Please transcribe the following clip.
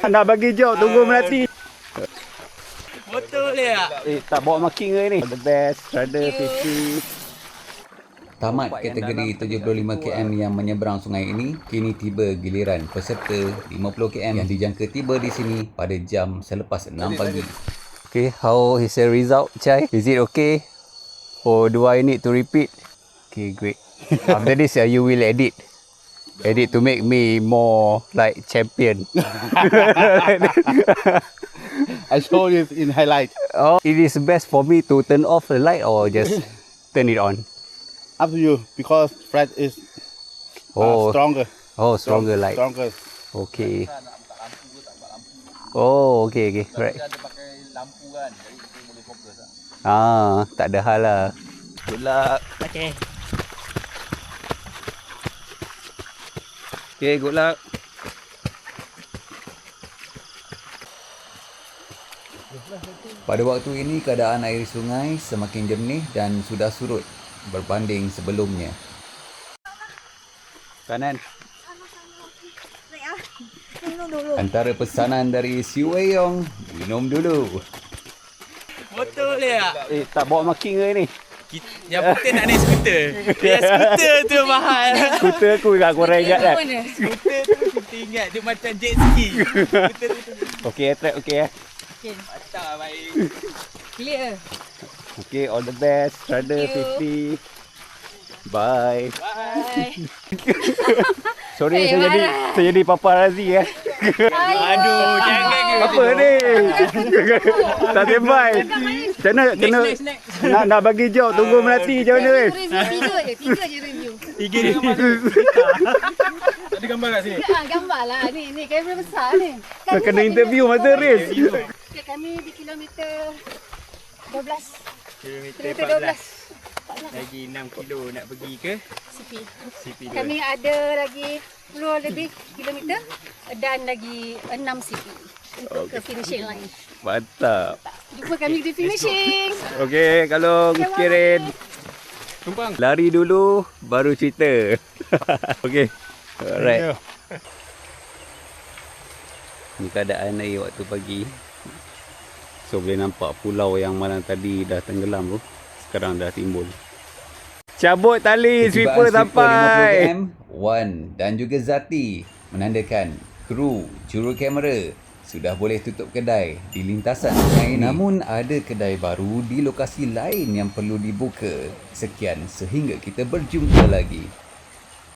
Nak bagi job, tunggu Melati. Betul ya? Tak bawa marking ke ni? The best, Rider 50. Tamat kategori 75 km yang menyeberang sungai ini, kini tiba giliran peserta 50 km yang dijangka tiba di sini pada jam selepas 6 pagi. Okay, how is the result, Chai? Is it okay? Or do I need to repeat? Okay, great. After this, you will edit. Edit to make me more like champion. I show you in highlight. Oh, it is best for me to turn off the light or just turn it on? Up to you because Fred is stronger. Oh, stronger light. Stronger. Okay. Oh, okay. Right. Ada pakai lampu kan, jadi kita boleh fokus lah. Tak ada hal lah. Good luck. Okay. Okay, good luck. Pada waktu ini, keadaan air sungai semakin jernih dan sudah surut berbanding sebelumnya. Kanan. Antara pesanan dari Si Wei Yong, minum dulu. Betul ya? Tak bawa marking ke ni? Yang penting nak naik skuter. Yang skuter tu mahal. Skuter aku tak korang ingat kan? Skuter tu kita ingat dia macam jet ski. Skuter tu. Okay, track okay Mantap baik. Clear. Okay, all the best. Rider 50. Bye. Bye. Sorry, saya jadi paparazzi Aduh, jangan ke. Apa ni? Tak sembai. Macam mana kena nak bagi job, tunggu Melati macam mana kan? Tiga je review. Tiga ni gambar. Ada gambar kat sini. Gambar lah. Ni kamera besar ni. Kena interview masa race. Okay, kami di kilometer 12. Kilometer 14. Lagi 6 kilo nak pergi ke CP 2. Kami ada lagi 10 lebih kilometer dan lagi 6 CP untuk ke finishing line. Mantap. Jumpa kami di finishing. Okay, kalau Kirin. Tumpang. Lari dulu, baru cerita. Okay. Alright. Ni keadaan air waktu pagi. So boleh nampak pulau yang malam tadi dah tenggelam tu. Sekarang dah timbul. Cabut tali, sweeper sampai. 50 km, Wan dan juga Zati menandakan kru juru kamera sudah boleh tutup kedai di lintasan sungai ini. Namun ada kedai baru di lokasi lain yang perlu dibuka. Sekian sehingga kita berjumpa lagi.